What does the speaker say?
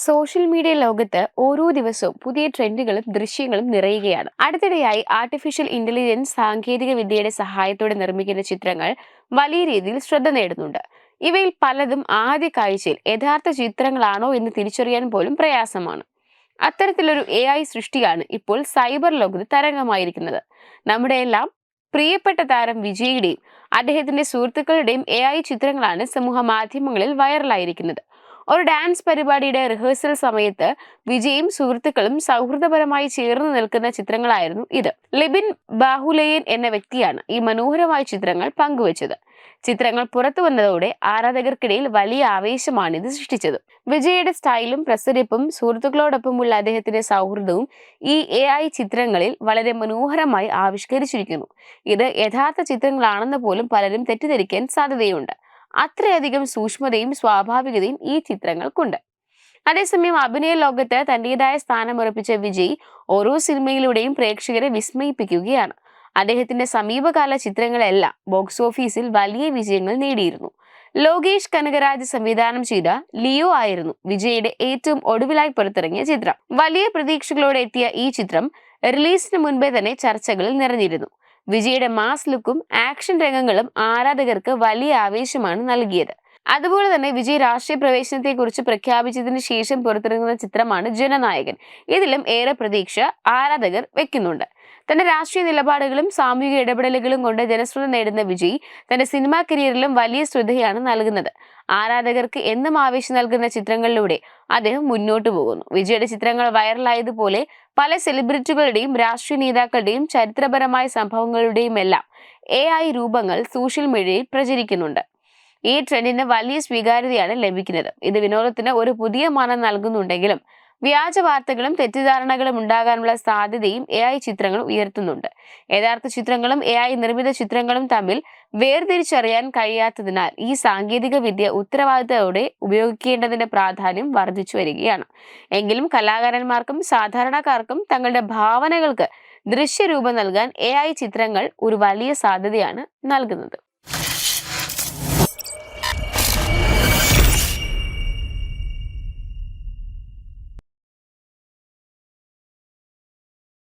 Social media ലോകത്ത് ഓരോ ദിവസവും പുതിയ ട്രെൻഡുകളും ദൃശ്യങ്ങളും നിറയുകയാണ്. അടുത്തിടെയായി ആർട്ടിഫിഷ്യൽ ഇന്റലിജൻസ് സാങ്കേതിക വിദ്യയുടെ സഹായത്തോടെ നിർമ്മിക്കുന്ന ചിത്രങ്ങൾ വലിയ രീതിയിൽ ശ്രദ്ധ നേടുന്നുണ്ട്. ഇവയിൽ പലതും ആദ്യ കാഴ്ചയിൽ യഥാർത്ഥ ചിത്രങ്ങളാണോ എന്ന് തിരിച്ചറിയാൻ പോലും പ്രയാസമാണ്. അത്തരത്തിലൊരു AI സൃഷ്ടിയാണ് ഇപ്പോൾ സൈബർ ലോകത്ത് തരംഗമായിരിക്കുന്നത്. നമ്മുടെ എല്ലാം പ്രിയപ്പെട്ട താരം വിജയുടെയും അദ്ദേഹത്തിന്റെ സുഹൃത്തുക്കളുടെയും AI ചിത്രങ്ങളാണ് സമൂഹ മാധ്യമങ്ങളിൽ വൈറലായിരിക്കുന്നത്. ഒരു ഡാൻസ് പരിപാടിയുടെ റിഹേഴ്സൽ സമയത്ത് വിജയും സുഹൃത്തുക്കളും സൗഹൃദപരമായി ചേർന്ന് നിൽക്കുന്ന ചിത്രങ്ങളായിരുന്നു ഇത്. ലിബിൻ ബാഹുലയൻ എന്ന വ്യക്തിയാണ് ഈ മനോഹരമായ ചിത്രങ്ങൾ പങ്കുവച്ചത്. ചിത്രങ്ങൾ പുറത്തു വന്നതോടെ ആരാധകർക്കിടയിൽ വലിയ ആവേശമാണ് ഇത് സൃഷ്ടിച്ചത്. വിജയുടെ സ്റ്റൈലും പ്രസരിപ്പും സുഹൃത്തുക്കളോടൊപ്പമുള്ള അദ്ദേഹത്തിന്റെ സൗഹൃദവും ഈ AI ചിത്രങ്ങളിൽ വളരെ മനോഹരമായി ആവിഷ്കരിച്ചിരിക്കുന്നു. ഇത് യഥാർത്ഥ ചിത്രങ്ങളാണെന്ന് പോലും പലരും തെറ്റിദ്ധരിക്കാൻ സാധ്യതയുണ്ട്. അത്രയധികം സൂക്ഷ്മതയും സ്വാഭാവികതയും ഈ ചിത്രങ്ങൾക്കുണ്ട്. അതേസമയം അഭിനയ ലോകത്ത് തന്റേതായ സ്ഥാനം ഉറപ്പിച്ച വിജയ് ഓരോ സിനിമയിലൂടെയും പ്രേക്ഷകരെ വിസ്മയിപ്പിക്കുകയാണ്. അദ്ദേഹത്തിന്റെ സമീപകാല ചിത്രങ്ങളെല്ലാം ബോക്സ് ഓഫീസിൽ വലിയ വിജയങ്ങൾ നേടിയിരുന്നു. ലോകേഷ് കനകരാജ് സംവിധാനം ചെയ്ത ലിയോ ആയിരുന്നു വിജയുടെ ഏറ്റവും ഒടുവിലായി പുറത്തിറങ്ങിയ ചിത്രം. വലിയ പ്രതീക്ഷകളോടെ എത്തിയ ഈ ചിത്രം റിലീസിന് മുൻപേ തന്നെ ചർച്ചകളിൽ നിറഞ്ഞിരുന്നു. വിജയുടെ മാസ് ലുക്കും ആക്ഷൻ രംഗങ്ങളും ആരാധകർക്ക് വലിയ ആവേശമാണ് നൽകിയത്. അതുപോലെ തന്നെ വിജയ് രാഷ്ട്രീയ പ്രവേശനത്തെ കുറിച്ച് പ്രഖ്യാപിച്ചതിന് ശേഷം പുറത്തിറങ്ങുന്ന ചിത്രമാണ് ജനനായകൻ. ഇതിലും ഏറെ പ്രതീക്ഷ ആരാധകർ വെക്കുന്നുണ്ട്. തന്റെ രാഷ്ട്രീയ നിലപാടുകളും സാമൂഹിക ഇടപെടലുകളും കൊണ്ട് ജനശ്രദ്ധ നേടുന്ന വിജയ് തന്റെ സിനിമാ കരിയറിലും വലിയ ശ്രദ്ധയാണ് നൽകുന്നത്. ആരാധകർക്ക് എന്നും ആവേശം നൽകുന്ന ചിത്രങ്ങളിലൂടെ അദ്ദേഹം മുന്നോട്ടു പോകുന്നു. വിജയുടെ ചിത്രങ്ങൾ വൈറലായതുപോലെ പല സെലിബ്രിറ്റികളുടെയും രാഷ്ട്രീയ നേതാക്കളുടെയും ചരിത്രപരമായ സംഭവങ്ങളുടെയും എല്ലാം AI രൂപങ്ങൾ സോഷ്യൽ മീഡിയയിൽ പ്രചരിക്കുന്നുണ്ട്. ഈ ട്രെൻഡിന് വലിയ സ്വീകാര്യതയാണ് ലഭിക്കുന്നത്. ഇത് വിനോദത്തിന് ഒരു പുതിയ മാനം നൽകുന്നുണ്ടെങ്കിലും വ്യാജ വാർത്തകളും തെറ്റിദ്ധാരണകളും ഉണ്ടാകാനുള്ള സാധ്യതയും AI ചിത്രങ്ങൾ ഉയർത്തുന്നുണ്ട്. യഥാർത്ഥ ചിത്രങ്ങളും AI നിർമ്മിത ചിത്രങ്ങളും തമ്മിൽ വേർതിരിച്ചറിയാൻ കഴിയാത്തതിനാൽ ഈ സാങ്കേതിക വിദ്യ ഉത്തരവാദിത്തത്തോടെ ഉപയോഗിക്കേണ്ടതിന്റെ പ്രാധാന്യം വർദ്ധിച്ചു വരികയാണ്. എങ്കിലും കലാകാരന്മാർക്കും സാധാരണക്കാർക്കും തങ്ങളുടെ ഭാവനകൾക്ക് ദൃശ്യരൂപം നൽകാൻ AI ചിത്രങ്ങൾ ഒരു വലിയ സാധ്യതയാണ് നൽകുന്നത്.